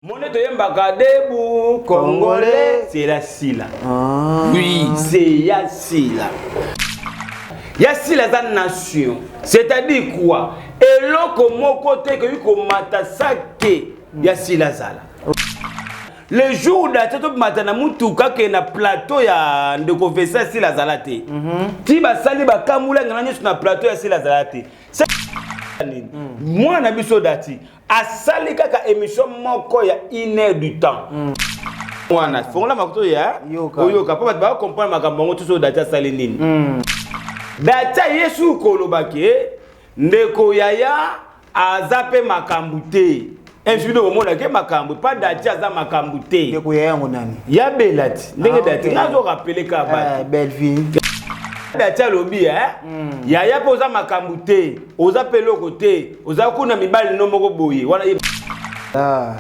Moneto yembaka debout congolais, c'est la sila. Oui, c'est Yassila. Yassila za nation. C'est-à-dire quoi? Et l'autre mon côté que you matasake Yassila zala. Le jour d'attente matana mutuka ke na plateau ya ndeko vesa Sila zalate. Ti ba sali ba kamula ngana sur na plateau ya Sila zalate. Moi na biso dati asali kaka émission moko ya 1 heure du temps. Wana fongola makuto ya oyoka pa ba comprendre makambo ngo tuso dati asali nini. Dati Yesu kolobake ndeko yaya azape makambute. Infiniment au monde ke makambu pas dati aza makambute. Ndeko yaya ngonani. Ya belati. Ndenge dati nazo rappeler ka ba. Belle vie. Dati lobi yaya poza makambute. Oza pelo côté. Oza kuna mibali no moko boye. Wana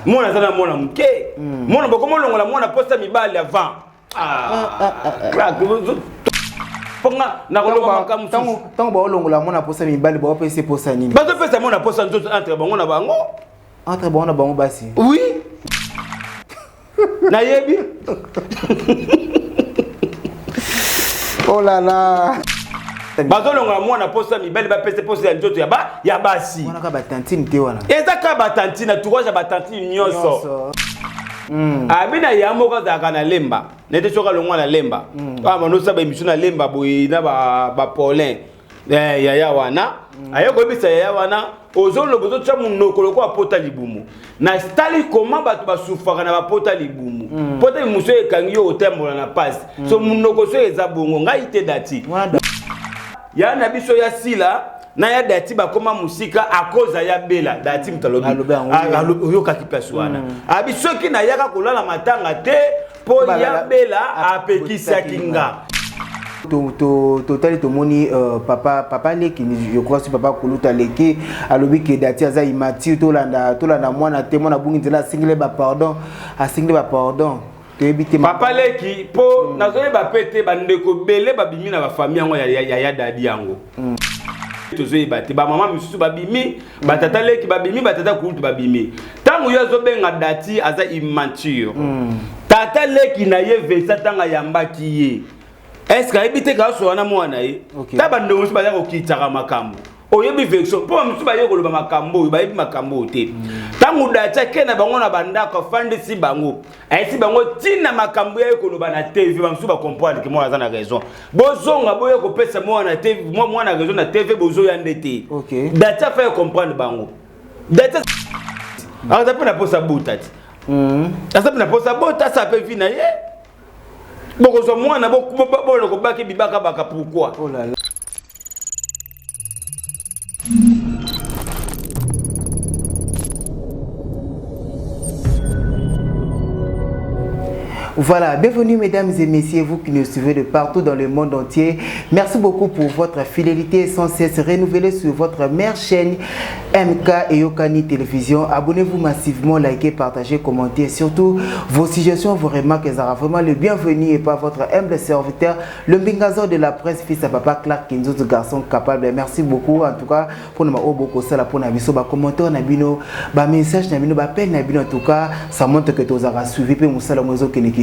mona sana mona mke. Mona boko molongola mona posta mibali avant. Crack. Ponga na koloba makamu tango ba olongola mona posta mibali ba opese posta nini. Ba pesa mona posta nzoto entre bango na bango. Entre bango na bango basi. Oui. Na yebi. Oh là là. Bazolonga mwana posta mibali ba pesa posta ya nzoto ya basi. Mwana ka batantine te wana. Eza ka batantine tukoja batantine nyonso. Abina yamo ka zaka na lemba. Nete soka longwa na lemba. Mano sa ba émission na lemba boy na ba Paulin. Yaya wana. Ayoko bisa yaya wana. Ozolo bozo tsa munoko ko apota libumu. Na stali comment ba basufaka na ba pota libumu. Pota muso ekangi yo otembola na passe. So munoko so eza bongo ngai te dati. Ya na biso ya sila na ya dati ba koma musika akoza ya bela dati mtalobi. Oyoka kipaswana. Abiso ki na yaka kolala matanga te po ya bela apekisa kinga. Total tomoni papa leki je crois que papa kuluta leki alobi ke dati aza imati tolanda mwana te mwana bungi nzela single ba pardon papa leki po nazoye ba pete bandeko bele babimi na ba famille yango ya dadi yango tozoye bate ba mama misusu babimi batata leki babimi batata kuluta babimi tango yo zobenga dati aza immature tata leki na ye vesa tanga yambaki ye. Est-ce que habite ka so wana mwana ye taba ndo musu ba yako kitaka makambo oyebi vexo po musu ba yeko loba makambo ba yebi makambo te tangu dacha kena bango na bandako fande si bango si bango tina makambo yeko loba na TV ba musu ba comprendre que moi za na raison bozonga boye ko pesa mwana na TV moi na raison na TV bozo ya ndete dacha fa comprendre bango dacha asa pe na posa butati asa pe na posa bota sa pe vina ye. Boko mwana boko baki bibaka baka pourquoi? Oh là là. Voilà, bienvenue mesdames et messieurs, vous qui nous suivez de partout dans le monde entier. Merci beaucoup pour votre fidélité sans cesse renouvelée sur votre mère chaîne MK Eyokani Télévision. Abonnez-vous massivement, likez, partagez, commentez. Surtout, vos suggestions, vos remarques, elles seront vraiment le bienvenu et pas votre humble serviteur, le Mbingazor de la presse, fils à papa Clark Kinzo, ce garçon capable. Merci beaucoup en tout cas pour nous beaucoup ça pour nous commentaire, nabino, message, nabino, appel, nabino en tout cas, ça montre que tu as suivi, puis nous allons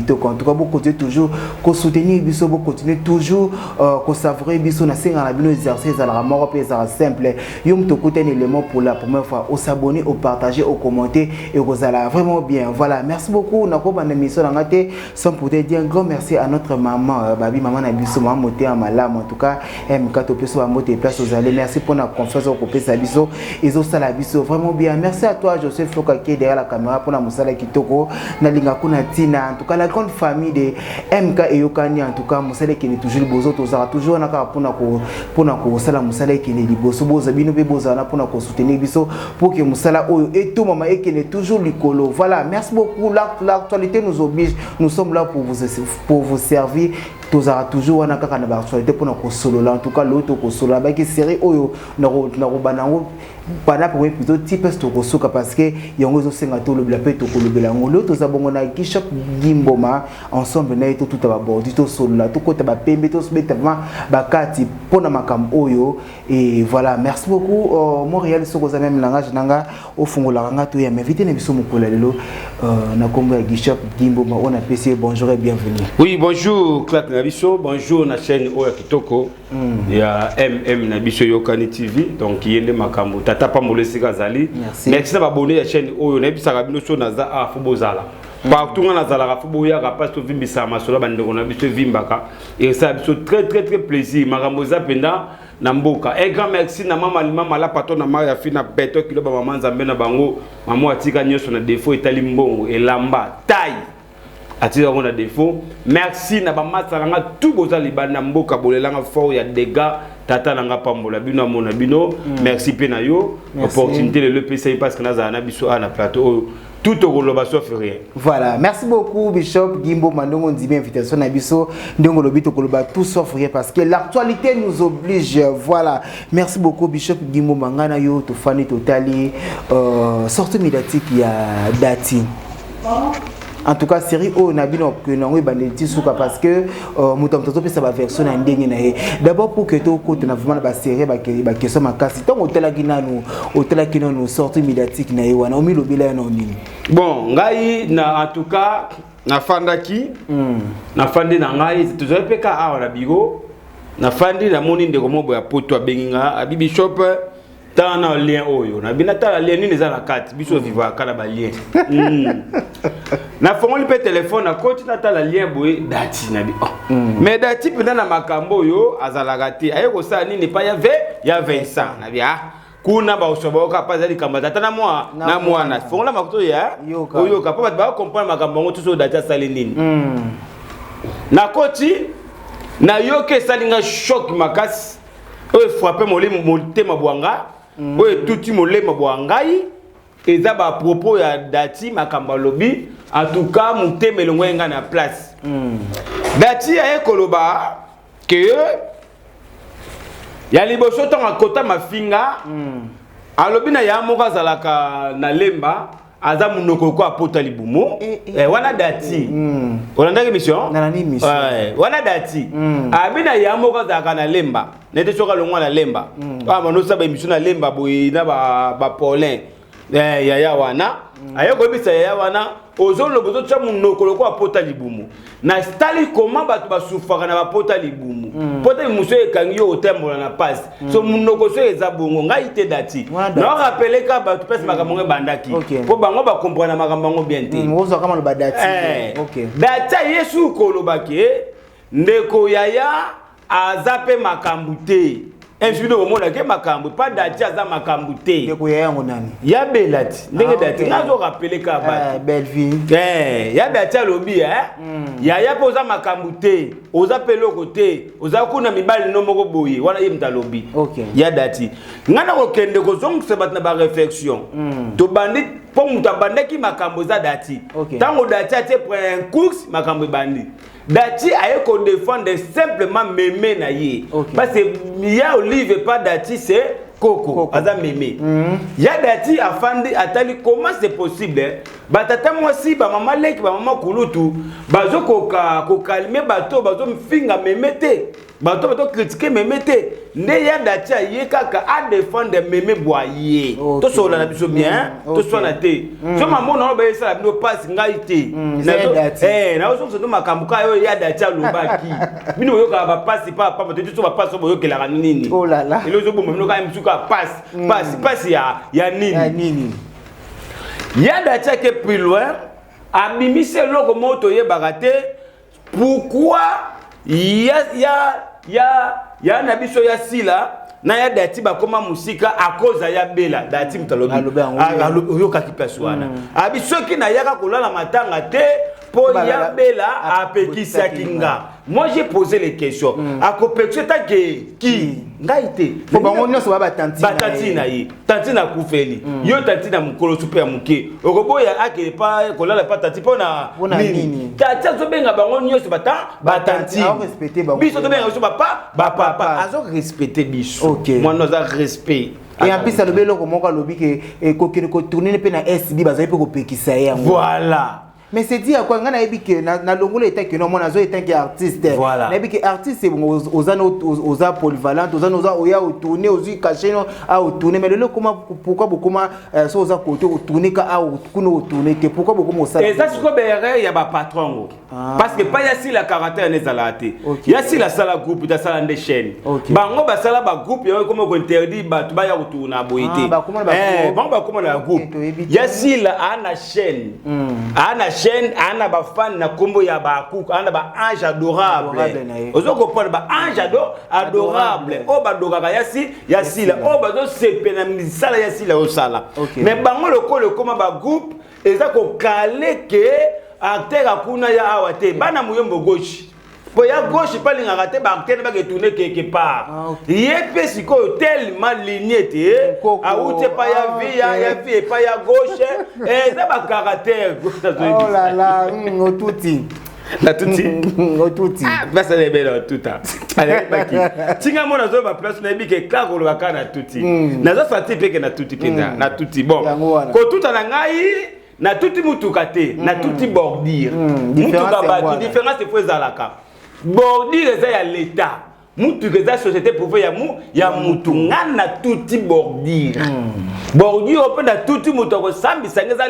en tout cas, vous continuez toujours à soutenir Bisso, vous continuez toujours à savourer Bisso, na senga na bino exercice à la mort et ça simple. Yom to un élément pour la première fois, au s'abonner, au partager, au commenter et au zala vraiment bien. Voilà, merci beaucoup. Na ko bande émission na ngate sans pour te dire un grand merci à notre maman, babi maman na Bisso, maman moté en malam en tout cas, MK to peso à moté place aux allées. Merci pour la confiance au copé sa Bisso et au sala Bisso vraiment bien. Merci à toi Joseph Floka qui est derrière la caméra pour la musala kitoko na linga kuna tina en tout cas la grande famille de MK Eyokani en tout cas musale qui est toujours bozo tozara toujours na ka pona ko sala musale qui est liboso boza bino be boza na pona ko soutenir biso pour que musala oyo et tout maman et qui est toujours likolo. Voilà, merci beaucoup. L'actualité nous oblige, nous sommes là pour vous servir tozara toujours wana kaka na ba actualité pour na ko solo là en tout cas l'autre ko solo ba ki série oyo na ko banango pendant pour plutôt type to ko soka parce que yango zo senga to le bla pe to ko le bla ngolo to za bongo na Bishop Gimboma ensemble na to tout ba bordi to solo là to ko ta ba pembe to se tellement ba kati pona makam oyo et voilà merci beaucoup Montréal soko za même langage nanga au fungola nga to ya m'inviter na biso mokola lelo na kombo ya Bishop Gimboma on a PC bonjour et bienvenue. Oui bonjour Clark Nabiso bonjour na chaîne Oya Kitoko ya Nabiso Yokani TV donc yende makambo tata pa molesi kazali merci na abonné à chaîne Oyo na bisaka bino so naza a fubozala partout on a zala fuboya ka pasto vimbisa masolo bandeko na biso vimbaka et ça biso très plaisir makambo za penda na mboka un grand merci na mama la patron na Maria fina beto kilo ba mama nzambe na bango mama atika nyoso na défaut etali mbongo elamba taille atika ko na défaut merci na ba matsanga tout boza libana mboka bolelanga fort ya dégâts tata nanga pambola bino amona bino merci pe na yo opportunité le PCI parce que naza na biso na plateau tout au golo baso fait rien. Voilà, merci beaucoup Bishop Gimboma ndongo ndimi invitation na biso ndongo lobito koloba tout sauf rien parce que l'actualité nous oblige. Voilà, merci beaucoup Bishop Gimboma ngana yo to fani totali sortie médiatique ya Dati. En tout cas série o na bino que nango bandeti souka parce que mutam toto pe sa ba version na ndenge na ye d'abord pour que to ko na vraiment ba série ba question makasi tant hôtel kinano sortie médiatique na ye wana o mi lobela na nini bon ngai na en tout cas na fandaki na fandi na ngai toujours pe ka awa na bigo na fandi na moni ndeko mobo ya poto abenginga abi Bishop tana lien oyo na bina tala lien nini za na kati biso viva kala ba lien na fongoli pe téléphone na koti na tala lien boye Dati na bi mais Dati pena na makambo yo azalaka te ayeko sa nini pa ya Vincent na bi kuna ba osoboka pa zali kambata tana moi na fongola makuto ya oyo ka pa ba comprendre makambo ngo tuso Dati sali nini na koti na yoke salinga choc makasi oyo frappé motema bwanga oyo tuti molema bwangai eza ba propos ya Dati makamba lobi en tout cas motema elongo nga na place Dati aye koloba que ya liboso tanga kota mafinga alobi na ya moko azalaka na lemba aza munoko ko apota libumo wana Dati olanda mission wana Dati abina ya moko azalaka na lemba nete soka longwa na lemba manosa ba mission na lemba boye na ba Paulin ya wana ayeko bisa ya wana ozolo bozo tsa munoko ko apota libumo na stali comment batu basufaka na bapota libumu pota muso ekangi yo otembola na passe so munoko so eza bongo ngai te Dati na rappeler ka batu pesa makambo bandaki po bango ba comprendre makambo ngo bien te ozo kama lo ba Dati Dati yesu kolobaki ndeko yaya azape makambu te ensuite au monde ke makambu pas Dati aza makambu te ndeko yaya ngo nani ya Belati ndenge Dati ngazo rappeler ka ba belle vie ya Dati lobi yaya poza makambu te oza peloko te oza kuna mibali no moko boye wana ye mtalobi ya Dati ngana ko kende ko zongo se bat na ba réflexion to bandi po mutabandaki makambo za Dati tango Dati ate prend un course makambo bandi Dati aye ko défendre simplement mémé na ye parce que ya Olive pas Dati c'est Coco aza mémé ya Dati afandi atali comment c'est possible batata moi si ba maman leki ba maman kulutu bazo ko calmer bato bazo mfinga mémé te bato critiquer mémé te nde ya Dati aye kaka a défendre mémé boyer to so la biso bien to so na te so maman no ba yesa bino passe ngai te na so so makambuka yo ya Dati lobaki bino yo ka ba passe pas bato so ba passe bo yo kela nini oh là là elo zo bo mino ka msuka passe ya nini ya Dati ke plus loin abimise loko moto ye bagate pourquoi ya na biso ya sila na ya Dati bakoma musika akoza ya Bela Dati mtalobi oyoka kipaswana abiso ki na yaka kolala matanga te po ya Bela apekisa kinga moi j'ai posé les questions. À Copexo, t'as qui Ngaïté. Faut pas on se va tanti. Tanti na yi. Tanti na kufeli. Yo tanti na mukolo super muke. Okobo ya ake pas kolala pas tanti pona nini. Tanti zo benga bango nyonso batanti. A respecter bango. Biso to benga so papa, papa. Azo respecter biso. OK. Moi nous a respect. Et en plus ça le belo comme ko lobi que ko tourner pe na SB baza pe ko pekisa ya. Voilà. Mais c'est dit à quoi ngana yebi que na longo le était que non mona zo était que artiste. Voilà. Na yebi que artiste c'est aux a polyvalente, aux oya au tourner aux caché non à au tourner mais le comment pourquoi beaucoup so aux a côté au tourner ka à au kuno tourner que pourquoi beaucoup ça. Et ça c'est quoi il y a ba patron parce que pas y a si la caractère n'est zalate. Il y a si la sala groupe da sala des chaînes. Bango ba sala ba groupe il y a comme ko interdit ba tu ba ya retourner à boité. Bon ba comment la groupe. Il y a si la ana chaîne. Ana chaîne ana ba fan na kombo ya ba kuku ana ba ange adorable ozo comprendre ba ange adorable o ba doka ya si la o ba zo sepena misala ya si la o sala mais bango le koma ba groupe eza ko kale ke acteur akuna ya awate bana muyombo gauche po ya gauche pas linga te ba acteur ba ke tourner quelque part yepe siko tellement lignité a outé pas ya vie pas ya gauche et ça ba caractère oh là là tuti la tuti tuti ah ça les belles tout ça allez baki tinga mona zo ba place na bi ke kako lo bakana tuti na zo fati pe ke na tuti penda na tuti bon ko tuta na ngai na tuti mutuka te na tuti bordure mutuka ba différence c'est fois zalaka bordure c'est ya l'état mutuka za société pour ya mutu ngana tuti bordure bordure pe na tuti mutu ko sambisa ngeza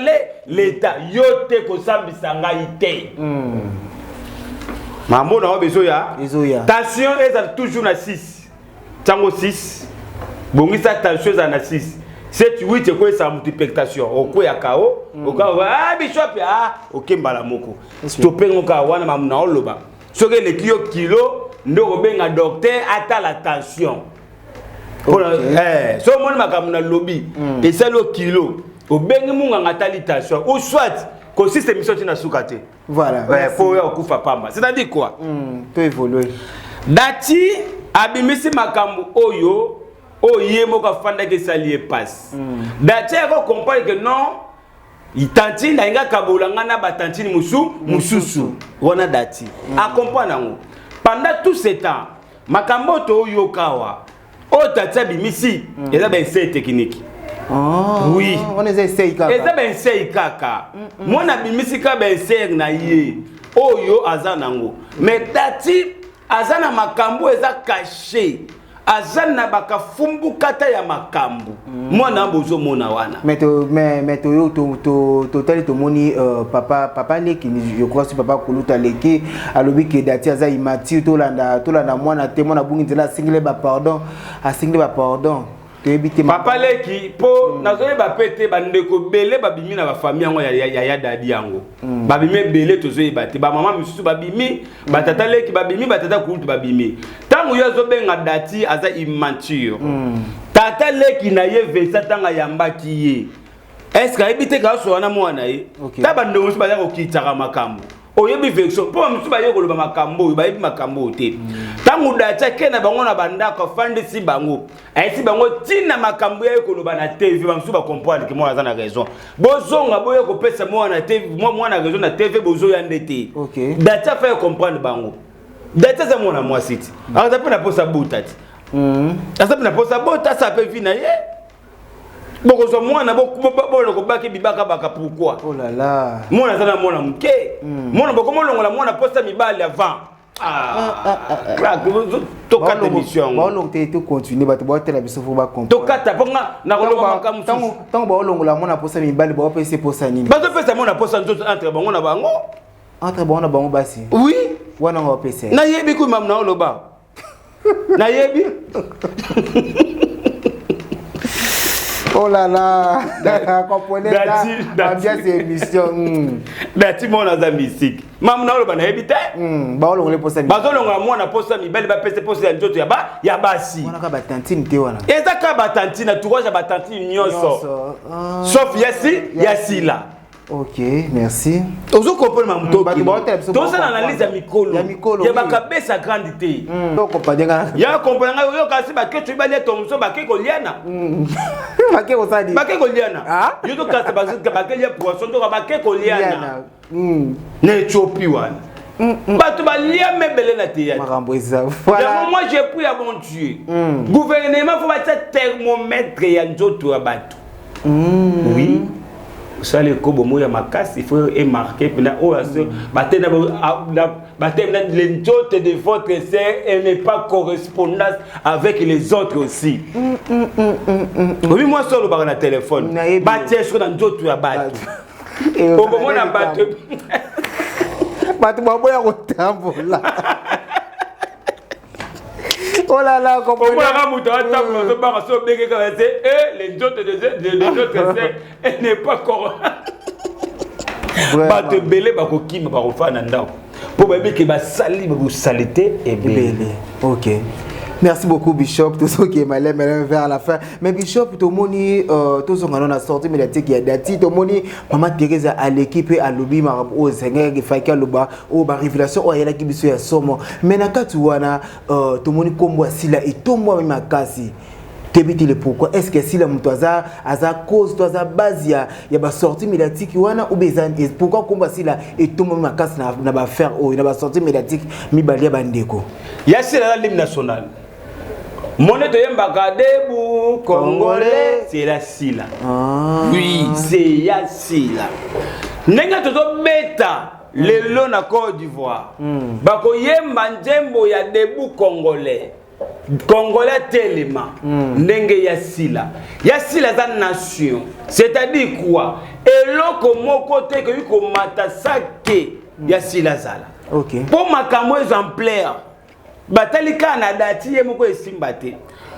l'état yote ko sambisa ngai te mambo na bezo ya tension est toujours na 6 tango 6 bongisa tension za na 6 7 8 ko sa multiplication oko ya kao oka bishop OK mbala moko stopper ngoka wana mamuna oloba soke le kilo ndo benga docteur ata la tension so moni makamuna lobby et ça le kilo obengi munga ngatali tension ou soit ko système mission na sukate voilà pour ya kufa pamba c'est-à-dire quoi peut évoluer dati abimisi makambu oyo oyemo ka fanda ke salie passe dati ko comprendre que non itanti na inga kabolanga na batantini mususu wana dati a comprendre ngo pendant tout ce temps makambo to yokawa o tata bimisi eza ben c'est technique oui on essaye kaka eza ben c'est kaka mona bimisi ka ben c'est na ye oyo azana ngo mais dati azana makambo eza caché azana bakafumbu kata ya makambu mwana bozo mona wana mais to tali to moni papa leki je crois que papa kuluta leki alobi ke dati aza imati to landa mwana te mwana bungi nzela single ba pardon papa leki po nazoye ba pete bandeko belé babimi na ba famille yango ya dadi yango babimi belé tozoye bate ba mama misusu babimi batata leki babimi batata kulutu babimi tango yo zo benga dati aza immature tata leki na ye vesa tanga yambaki ye est-ce que ebite ka so wana mwana ye ta bando musu ba yako kitaka makambo oyebi vexo po musu ba yeko loba makambo ba yebi makambo te tango dati kena bango na bandako fandi si bango si bango tina makambo ya yeko loba na TV ba musu ba comprendre que moi na raison bozonga boye ko pesa moi na TV moi na raison na TV bozo ya ndete dati fa comprendre bango dati za mwana moi siti aka pe na posa botati asa pe na posa botati ça peut vina ye boko so mwana bolo ko baki bibaka baka pourquoi oh là là mwana sana mwana mke mwana boko molongola mwana posta mibali avant to kata émission ba olongte to continuer ba to ba tela biso fo ba comprendre to kata ponga na kolonga makamu tango ba olongola mwana posta mibali ba pese posta nini ba to pesa mwana posta nzoto entre bango na bango basi oui wana ngo pese na yebi ku mam na oloba na yebi oh là là, comprenez ambiance émission. Dati mona za mystique. Mam na oloba na ebite. Ba olongole posa mi. Ba olongola mwana posa mi belle ba pese posa ya njoto ya basi. Wana ka batantine te wana. Eza ka batantine turoja batantine nyonso. Sauf yasi yasila. Ok, merci. Ozo comprendre ma muto. Tout ça analyse ya mikolo. Ya bakabesa grandité. Donc comprendre. Ya comprendre yo kasi ba ke tu ba le ton so ba ke ko liana. Ba ke ko sadi. Ba ke ko liana. Yo to kasi ba ke le poisson to ba ke ko liana. Na Éthiopie wana. Bato ba lia mebele na te ya. Makambo eza. Voilà. Moi j'ai pris à mon Dieu. Gouvernement faut ba thermomètre ya nzoto ya bato. Oui. Ça les kobomo ya makasi il faut marquer pendant batena les autres de votre sœur et n'est pas correspondance avec les autres aussi. Oui moi seul par na téléphone batie sur dans d'autres ya bato kobomo na bato bato baboya kotambola. Oh là là, comment on les autres elle n'est pas correct. Pas de belé, pas de qui, pas de fan. Pour que ma sali, ma saleté est belé. Ok. Merci beaucoup Bishop, tout ce qui est malin vers la fin. Mais Bishop, tout le monde, tout ce qu'on a sorti médiatique, il y a des titres, tout le monde, Maman Thérèse à l'équipe, à l'objet, au Seigneur, qui fait qu'elle au bar révélation, oh il y a la qui bise à somme. Mais na katuana, tout le monde comme moi, si là et tout moi même à casser. Tebiti le pourquoi est-ce que si la mutaza à cause de la base il y a sortie médiatique wana ou besoin pourquoi combat si là et tout monde ma casse n'a pas faire oh il n'a pas sortie médiatique mi balia bandeko il y a c'est la l'hymne national monnaie de yembaka debu congolais c'est la sila oui c'est ya sila nenga toto beta lelo na Côte d'Ivoire bako yemba njembo ya debu congolais Congolais tellement ndenge ya sila za nation c'est-à-dire quoi eloko moko te que ko mata sake ya sila zala OK pour makambo exemplaire batali Canada ti ye moko esimbate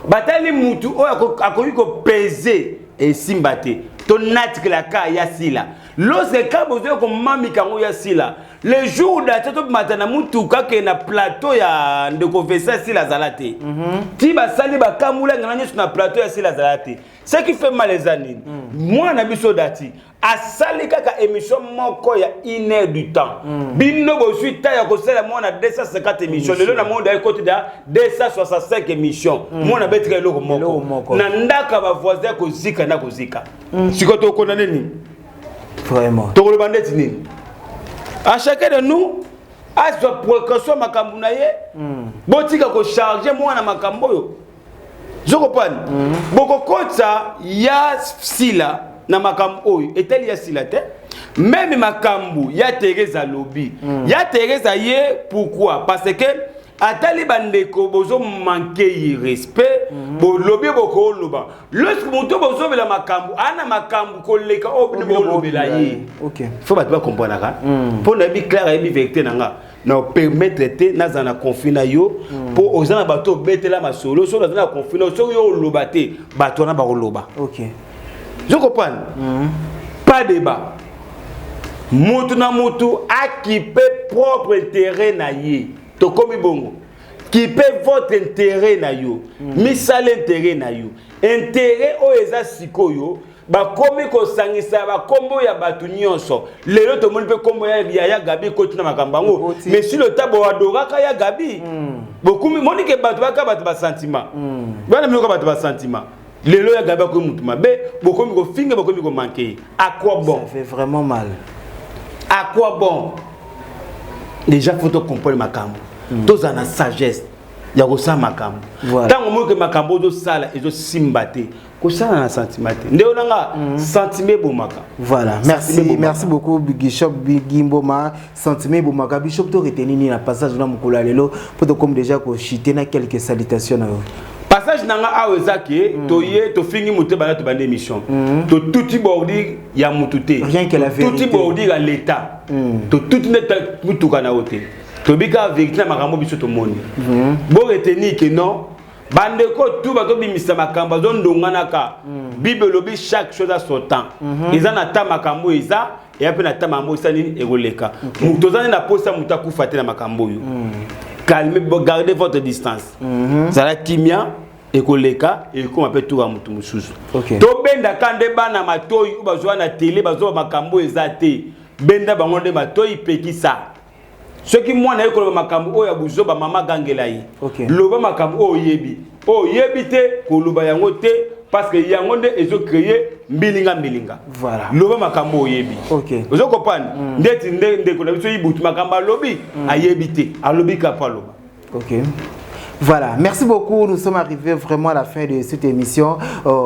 batali mutu oyo akoki ko peser esimbate to natique la ka ya sila lorsque ka bozo ko mami kango ya sila le jour d'attente matana mutuka ke na plateau ya ndeko vesa sila zalate ti basali bakamula ngana sur na plateau ya sila zalate ce qui fait mal les années moi na biso dati asali kaka émission moko ya 1 heure du temps bino bo suite ya ko sala moi na 250 émissions lelo na monde ay côté da 265 émissions moi na betre loko moko na ndaka ba voisin ko zika na ko zika sikoto ko na nini vraiment to ko bandeti nini. À chacun de nous, à ce précaution makambo na ye, botika ko charger moi na makambo yo. Je comprends. Boko kota ya sila na makambo oyo, etel ya sila te. Même makambo ya Teresa lobby. Ya Teresa ye pourquoi? Parce que atali bandeko bozo manquer respect bo lobby boko loba lorsque monto bozo bela makambu ana makambu koleka obini bo lobela ye OK faut pas comprendre là pour na bi clair et bi vérité nanga na permettre te na za na confina yo pour ozana bato betela masolo so na confina so yo loba te bato na ba loba OK je comprends pas débat mutu na mutu akipe propre intérêt na ye to komi bongo qui peut votre intérêt na yo misal intérêt na yo intérêt o eza sikoyo ba komi ko sangisa ba kombo ya batu nyonso lelo to moni pe kombo ya Gabi ko tuna makambango mais si le tabo adoraka ya Gabi beaucoup moni ke batu ba sentiment bana miko batu ba sentiment lelo ya Gabi ko mutu mabe beaucoup miko finga beaucoup miko manquer à quoi bon ça fait vraiment mal à quoi bon déjà faut to comprendre makambo tous en sagesse ya ko sa makambo tant mo que makambo do sala ezo simbate ko sala na sentiment ndeo nanga sentiment bomaka voilà merci beaucoup Bishop Gimboma sentiment bomaka Bishop to retenir ni na passage na mukula lelo pour to comme déjà ko chiter na quelques salutations na passage nanga awezaki to ye to fingi muté bana to bande émission to touti bordi ya mutute rien que la vérité touti bordi à l'état to touti net mutuka na hotel to bika vérité na makambo biso to moni bo retenir que non bande ko tout bato bimisa makambo zo ndongana ka bible lobi chaque chose a son temps ils en attend makambo isa et après na tamambo isa nini egoleka muto zani na posa mutakufa te na makambo yo calmez, gardez votre distance. Ça la timia, ekoleka ekoma pe tuka mutu mususu. OK. To benda kande bana matoi ou bazwa na télé bazwa makambo ezate. Benda bango nde matoi pekisa. Ce qui moi na ekolo makambo oya buzo ba mama gangela yi. OK. Loba makambo oyebi. Oyebi te ko loba yango te parce que yango nde ezo créer mbilinga. Voilà. Loba makambo oyebi. OK. Ozo kopana ndeti nde ko na biso yibutu makambo lobi ayebi te. Alobi ka pa loba. OK. Voilà, merci beaucoup. Nous sommes arrivés vraiment à la fin de cette émission.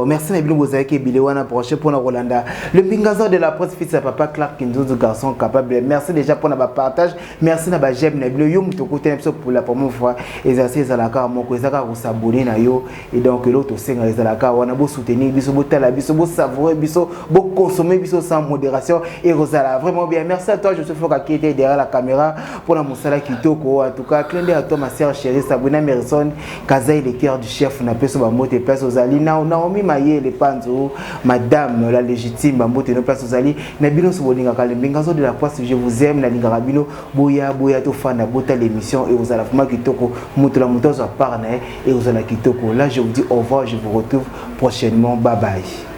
Merci Nabilo Bozaki et Bilewana prochain pour Rolanda. Le Bingazor de la presse fils à papa Clark Kindozo garçon capable. Merci déjà pour notre partage. Merci na ba j'aime Nabilo yo muto côté pour la première fois exercer zalaka moko ezaka ko s'abonner na yo et donc l'autre senga zalaka wana bo soutenir biso bo tala biso bo savourer biso bo consommer biso sans modération et Rosala vraiment bien. Merci à toi Joseph Foka qui était derrière la caméra pour la Moussala Kitoko en tout cas clin d'œil à toi ma sœur chérie Sabrina Kazaï le cœur du chef na peso ba mote place aux ali Naomi Maye le panzo madame la légitime ba mote no place aux ali na bino so bolinga kale mbingazo de la poisse je vous aime na linga bino boya to fana bota l'émission et vous allez vraiment kitoko moto la moto zo parna et vous allez kitoko là je vous dis au revoir je vous retrouve prochainement bye bye.